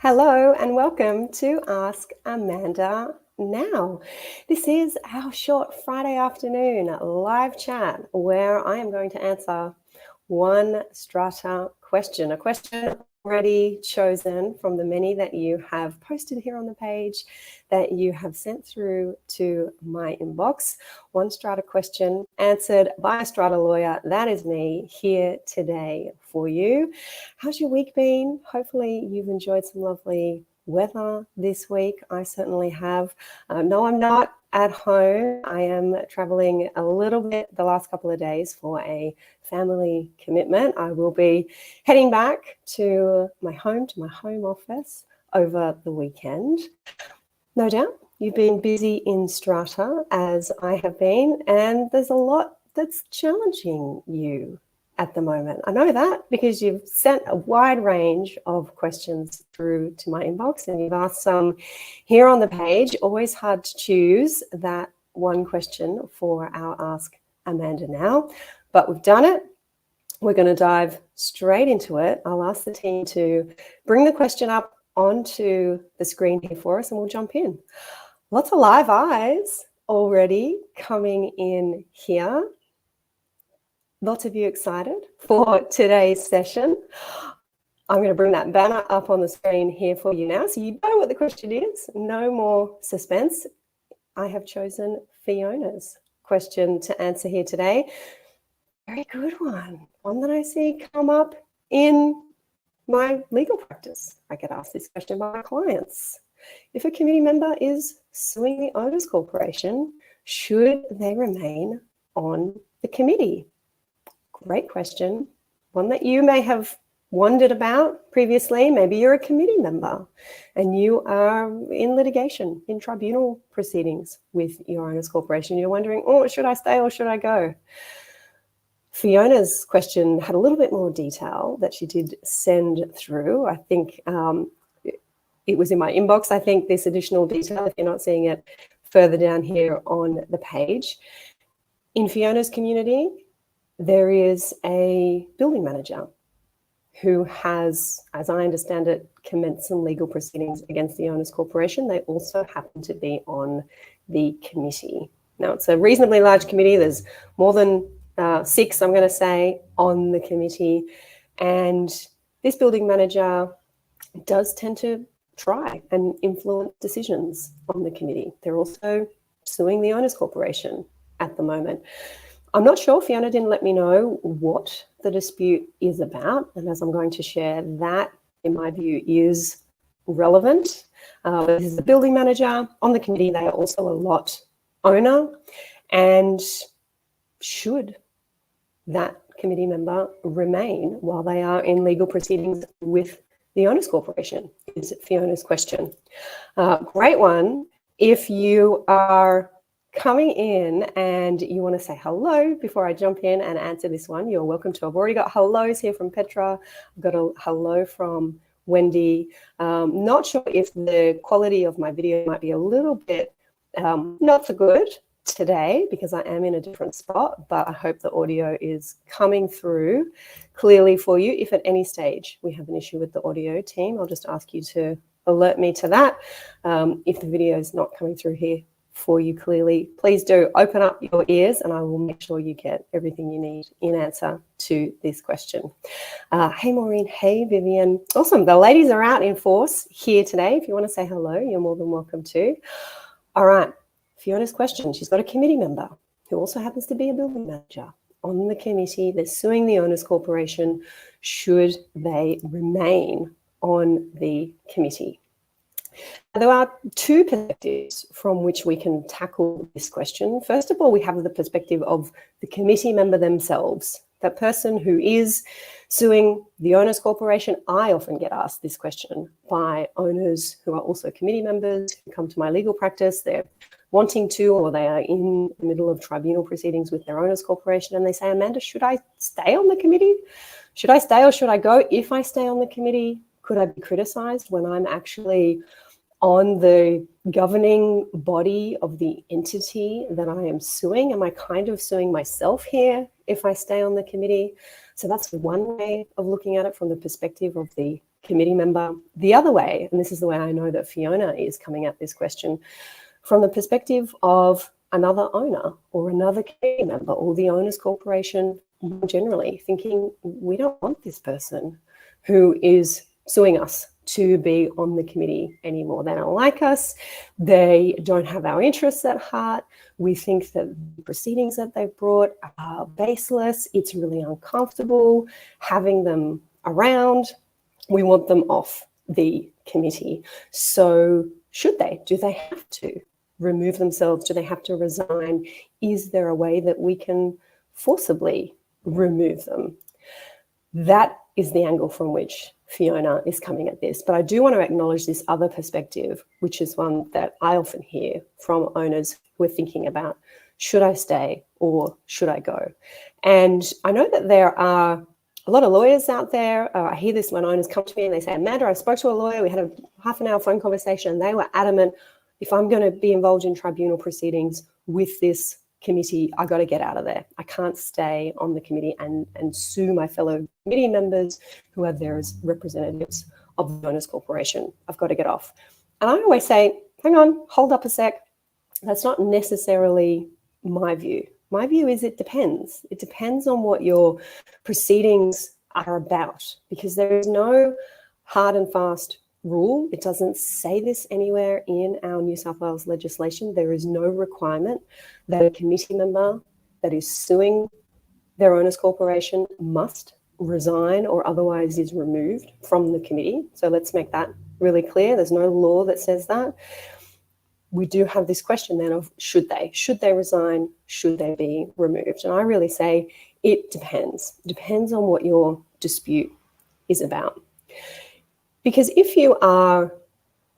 Hello and welcome to Ask Amanda Now. This is our short Friday afternoon live chat where I am going to answer one Strata question, a question already chosen from the many that you have posted here on the page that you have sent through to my inbox. One Strata question answered by a Strata lawyer. That is me here today for you. How's your week been? Hopefully you've enjoyed some lovely weather this week. I certainly have. No, I'm not at home. I am traveling a little bit the last couple of days for a family commitment. I will be heading back to my home office over the weekend. No doubt you've been busy in Strata as I have been, and there's a lot that's challenging you at the moment. I know that because you've sent a wide range of questions through to my inbox and you've asked some here on the page. Always hard to choose that one question for our Ask Amanda Now, but we've done it. We're going to dive straight into it. I'll ask the team to bring the question up onto the screen here for us and we'll jump in. Lots of live eyes already coming in here. Lots of you excited for today's session. I'm going to bring that banner up on the screen here for you now. So you know what the question is. No more suspense. I have chosen Fiona's question to answer here today. Very good one. One that I see come up in my legal practice. I get asked this question by my clients. If a committee member is suing the owners corporation, should they remain on the committee? Great question. One that you may have wondered about previously. Maybe you're a committee member and you are in litigation, in tribunal proceedings with your owners corporation. You're wondering, oh, should I stay or should I go? Fiona's question had a little bit more detail that she did send through. I think it was in my inbox. I think this additional detail, if you're not seeing it further down here on the page. In Fiona's community, there is a building manager who has, as I understand it, commenced some legal proceedings against the owners corporation. They also happen to be on the committee. Now, it's a reasonably large committee. There's more than 6, I'm going to say, on the committee. And this building manager does tend to try and influence decisions on the committee. They're also suing the owners corporation at the moment. I'm not sure. Fiona didn't let me know what the dispute is about. And as I'm going to share, that, in my view, is relevant. This is the building manager on the committee. They are also a lot owner. And should that committee member remain while they are in legal proceedings with the owners corporation is Fiona's question. Great one. If you are coming in and you want to say hello before I jump in and answer this one, you're welcome to. I've already got hellos here from Petra. I've got a hello from Wendy. Not sure if the quality of my video might be a little bit not so good today because I am in a different spot, but I hope the audio is coming through clearly for you. If at any stage we have an issue with the audio team, I'll just ask you to alert me to that. If the video is not coming through here for you clearly, please do open up your ears and I will make sure you get everything you need in answer to this question. Hey Maureen, hey Vivian. Awesome, the ladies are out in force here today. If you want to say hello, you're more than welcome to. All right, Fiona's question. She's got a committee member who also happens to be a building manager on the committee. They're suing the owners corporation. Should they remain on the committee? There are 2 perspectives from which we can tackle this question. First of all, we have the perspective of the committee member themselves, that person who is suing the owners corporation. I often get asked this question by owners who are also committee members who come to my legal practice. They're wanting to, or they are in the middle of tribunal proceedings with their owners corporation, and they say, Amanda, should I stay on the committee? Should I stay or should I go? If I stay on the committee, could I be criticized when I'm actually on the governing body of the entity that I am suing? Am I kind of suing myself here if I stay on the committee? So that's one way of looking at it from the perspective of the committee member the other way, and this is the way I know that Fiona is coming at this question, from the perspective of another owner or another committee member or the owners corporation more generally, thinking we don't want this person who is suing us to be on the committee anymore. They don't like us. They don't have our interests at heart. We think that the proceedings that they've brought are baseless. It's really uncomfortable having them around. We want them off the committee. So should they? Do they have to remove themselves? Do they have to resign? Is there a way that we can forcibly remove them? That is the angle from which Fiona is coming at this. But I do want to acknowledge this other perspective, which is one that I often hear from owners who are thinking about, should I stay or should I go? And I know that there are a lot of lawyers out there. I hear this when owners come to me and they say, Amanda, I spoke to a lawyer, we had a half an hour phone conversation, and they were adamant, if I'm going to be involved in tribunal proceedings with this committee, I got to get out of there. I can't stay on the committee and sue my fellow committee members who are there as representatives of the owners corporation. I've got to get off. And I always say, hang on, hold up a sec. That's not necessarily my view. My view is it depends. It depends on what your proceedings are about, because there is no hard and fast rule. It doesn't say this anywhere in our New South Wales legislation. There is no requirement that a committee member that is suing their owners corporation must resign or otherwise is removed from the committee. So let's make that really clear. There's no law that says that. We do have this question then of should they resign? Should they be removed? And I really say it depends. It depends on what your dispute is about. Because if you are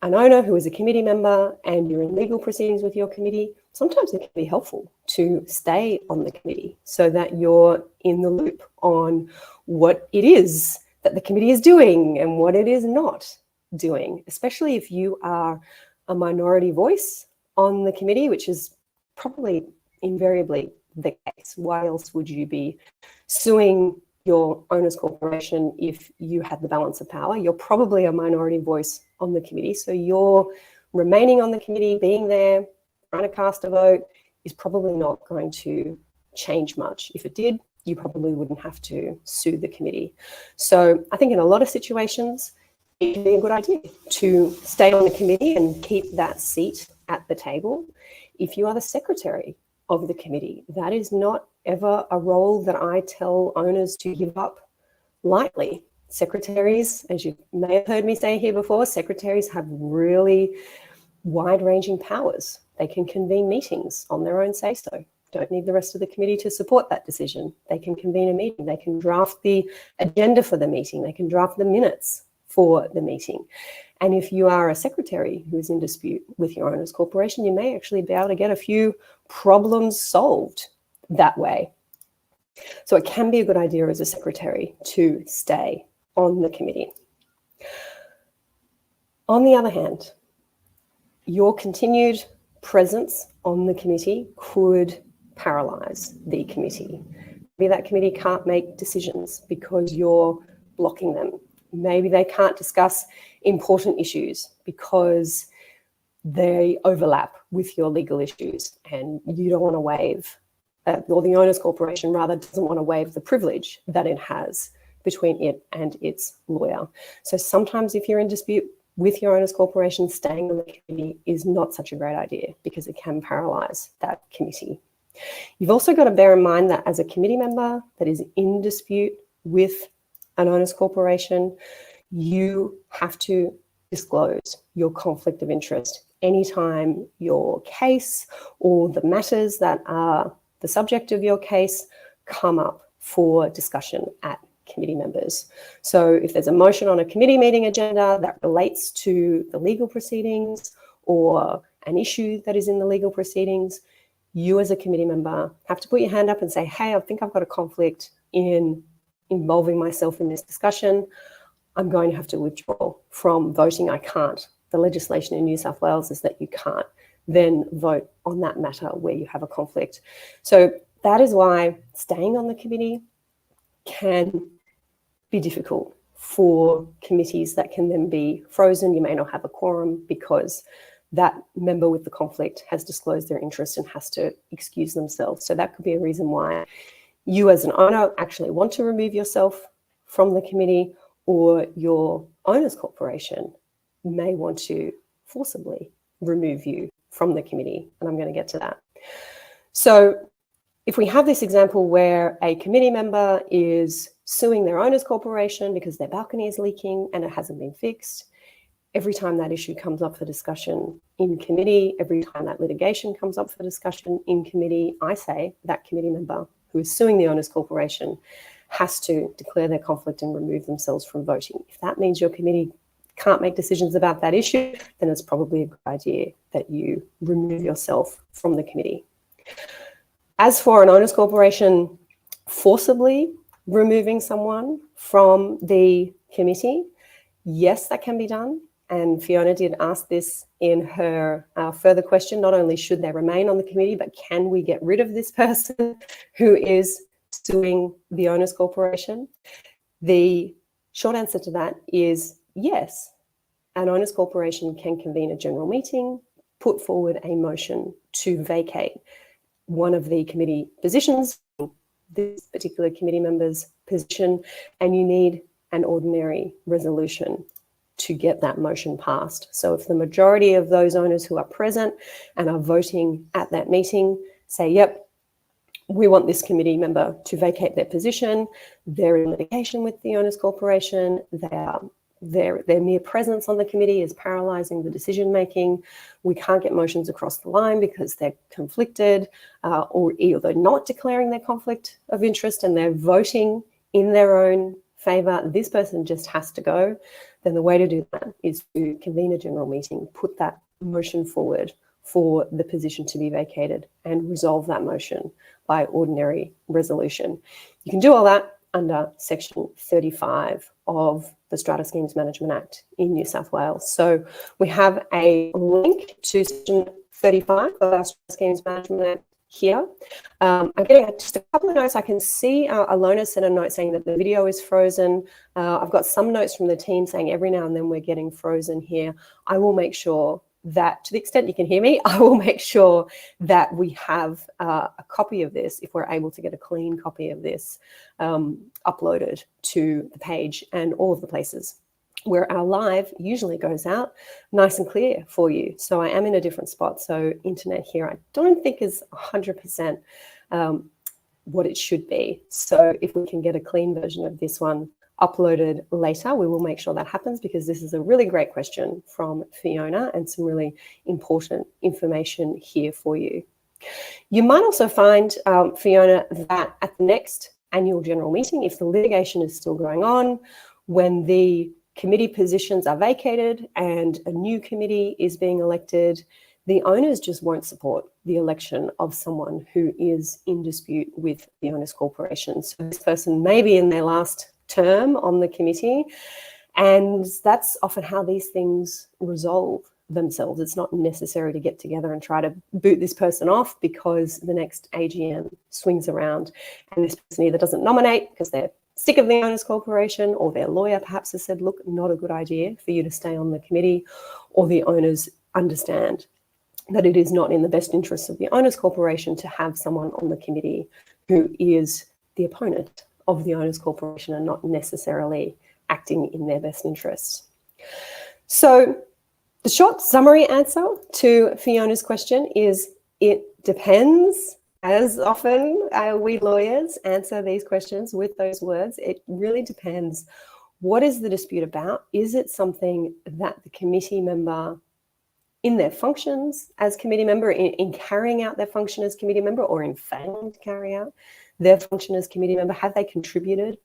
an owner who is a committee member and you're in legal proceedings with your committee, sometimes it can be helpful to stay on the committee so that you're in the loop on what it is that the committee is doing and what it is not doing, especially if you are a minority voice on the committee, which is probably invariably the case. Why else would you be suing your owners corporation if you had the balance of power? You're probably a minority voice on the committee. So your remaining on the committee, being there, trying to cast a vote is probably not going to change much. If it did, you probably wouldn't have to sue the committee. So I think in a lot of situations, it would be a good idea to stay on the committee and keep that seat at the table. If you are the secretary of the committee, that is not ever a role that I tell owners to give up lightly. Secretaries, as you may have heard me say here before, secretaries have really wide-ranging powers. They can convene meetings on their own say-so. Don't need the rest of the committee to support that decision. They can convene a meeting. They can draft the agenda for the meeting. They can draft the minutes for the meeting. And if you are a secretary who is in dispute with your owners corporation, you may actually be able to get a few problems solved that way. So it can be a good idea as a secretary to stay on the committee. On the other hand, your continued presence on the committee could paralyze the committee. Maybe that committee can't make decisions because you're blocking them. Maybe they can't discuss important issues because they overlap with your legal issues and you don't want to waive, or the owners corporation rather doesn't want to waive the privilege that it has between it and its lawyer. So sometimes if you're in dispute with your owners corporation, staying on the committee is not such a great idea because it can paralyze that committee. You've also got to bear in mind that as a committee member that is in dispute with an owners corporation, you have to disclose your conflict of interest anytime your case or the matters that are the subject of your case come up for discussion at committee members. So if there's a motion on a committee meeting agenda that relates to the legal proceedings or an issue that is in the legal proceedings, you as a committee member have to put your hand up and say, hey, I think I've got a conflict in involving myself in this discussion. I'm going to have to withdraw from voting. I can't. The legislation in New South Wales is that you can't then vote on that matter where you have a conflict. So that is why staying on the committee can be difficult for committees that can then be frozen. You may not have a quorum because that member with the conflict has disclosed their interest and has to excuse themselves. So that could be a reason why you as an owner actually want to remove yourself from the committee, or your owner's corporation may want to forcibly remove you from the committee. And I'm going to get to that. So if we have this example where a committee member is suing their owner's corporation because their balcony is leaking and it hasn't been fixed, every time that issue comes up for discussion in committee, every time that litigation comes up for discussion in committee, I say that committee member who is suing the owner's corporation has to declare their conflict and remove themselves from voting. If that means your committee can't make decisions about that issue, then it's probably a good idea that you remove yourself from the committee. As for an owner's corporation forcibly removing someone from the committee, yes, that can be done. And Fiona did ask this in her further question. Not only should they remain on the committee, but can we get rid of this person who is suing the owner's corporation? The short answer to that is yes. An owner's corporation can convene a general meeting, put forward a motion to vacate one of the committee positions, this particular committee member's position, and you need an ordinary resolution to get that motion passed. So if the majority of those owners who are present and are voting at that meeting say, yep, we want this committee member to vacate their position, they're in litigation with the owners corporation, their mere presence on the committee is paralyzing the decision making, we can't get motions across the line because they're conflicted, or either not declaring their conflict of interest and they're voting in their own favor, this person just has to go, then the way to do that is to convene a general meeting, put that motion forward for the position to be vacated and resolve that motion by ordinary resolution. You can do all that under Section 35 of the Strata Schemes Management Act in New South Wales. So we have a link to Section 35 of our Strata Schemes Management Act here. I'm getting just a couple of notes. I can see Alona sent a note saying that the video is frozen. I've got some notes from the team saying every now and then we're getting frozen here. I will make sure that, to the extent you can hear me, I will make sure that we have a copy of this, if we're able to get a clean copy of this, uploaded to the page and all of the places where our live usually goes out nice and clear for you. So I am in a different spot. So internet here, I don't think is 100% what it should be. So if we can get a clean version of this one uploaded later, we will make sure that happens, because this is a really great question from Fiona and some really important information here for you. You might also find, Fiona, that at the next annual general meeting, if the litigation is still going on, when the committee positions are vacated and a new committee is being elected, the owners just won't support the election of someone who is in dispute with the owners corporation. So this person may be in their last term on the committee, and that's often how these things resolve themselves. It's not necessary to get together and try to boot this person off because the next AGM swings around and this person either doesn't nominate because they're sick of the owners corporation, or their lawyer perhaps has said, look, not a good idea for you to stay on the committee, or the owners understand that it is not in the best interests of the owners corporation to have someone on the committee who is the opponent of the owners corporation and not necessarily acting in their best interests. So the short summary answer to Fiona's question is it depends. As often we lawyers answer these questions with those words, it really depends. What is the dispute about? Is it something that the committee member, in their functions as committee member, in carrying out their function as committee member, or in failing to carry out their function as committee member, have they contributed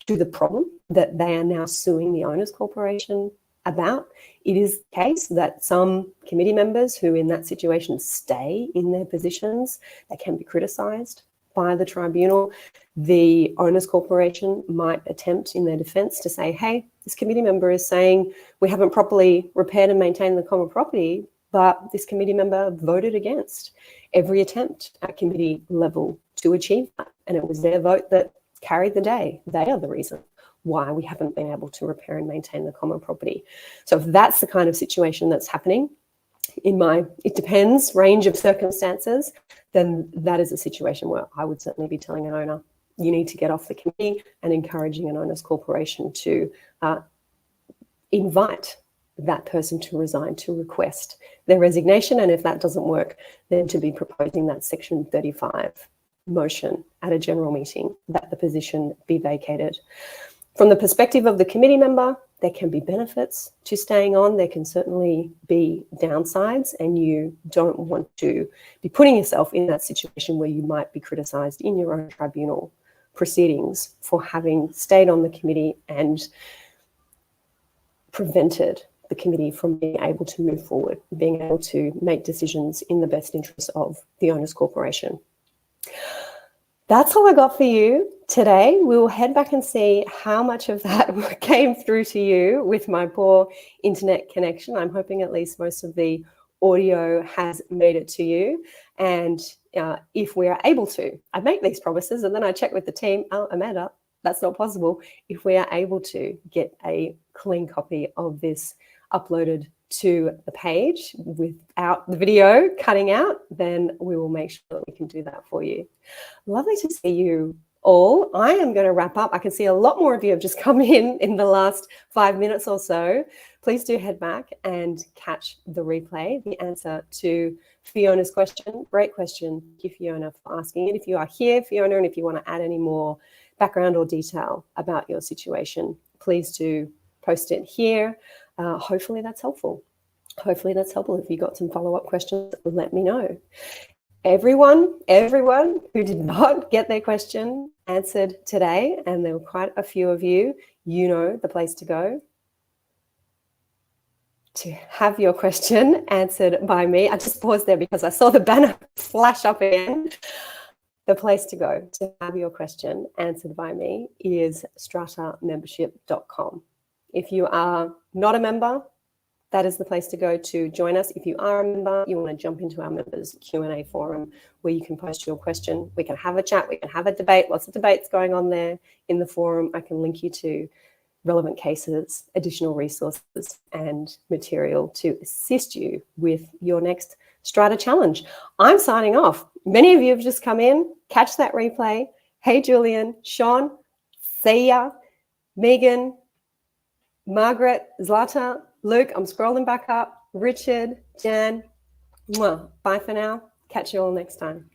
to the problem that they are now suing the owners corporation about? It is the case that some committee members who in that situation stay in their positions, they can be criticised by the tribunal. The owners corporation might attempt in their defence to say, hey, this committee member is saying we haven't properly repaired and maintained the common property, but this committee member voted against every attempt at committee level to achieve that. And it was their vote that carried the day. They are the reason why we haven't been able to repair and maintain the common property. So if that's the kind of situation that's happening, in my, it depends, range of circumstances, then that is a situation where I would certainly be telling an owner, you need to get off the committee, and encouraging an owner's corporation to invite that person to resign, to request their resignation. And if that doesn't work, then to be proposing that Section 35 motion at a general meeting that the position be vacated. From the perspective of the committee member, there can be benefits to staying on. There can certainly be downsides, and you don't want to be putting yourself in that situation where you might be criticised in your own tribunal proceedings for having stayed on the committee and prevented the committee from being able to move forward, being able to make decisions in the best interest of the owner's corporation. That's all I got for you today. We will head back and see how much of that came through to you with my poor internet connection. I'm hoping at least most of the audio has made it to you. And if we are able to, I make these promises and then I check with the team, oh, Amanda, that's not possible. If we are able to get a clean copy of this uploaded to the page without the video cutting out, then we will make sure that we can do that for you. Lovely to see you all. I am going to wrap up. I can see a lot more of you have just come in the last 5 minutes or so. Please do head back and catch the replay. The answer to Fiona's question, great question. Thank you, Fiona, for asking it. If you are here, Fiona, and if you want to add any more background or detail about your situation, please do post it here. Hopefully that's helpful. Hopefully that's helpful. If you've got some follow-up questions, let me know. Everyone who did not get their question answered today, and there were quite a few of you, you know the place to go to have your question answered by me. I just paused there because I saw the banner flash up again. The place to go to have your question answered by me is stratamembership.com. If you are not a member, that is the place to go to join us. If you are a member, you want to jump into our members Q&A forum where you can post your question. We can have a chat, we can have a debate, lots of debates going on there in the forum. I can link you to relevant cases, additional resources and material to assist you with your next Strata challenge. I'm signing off. Many of you have just come in. Catch that replay. Hey, Julian, Sean, see ya, Megan, Margaret, Zlata, Luke, I'm scrolling back up, Richard, Jan, bye for now. Catch you all next time.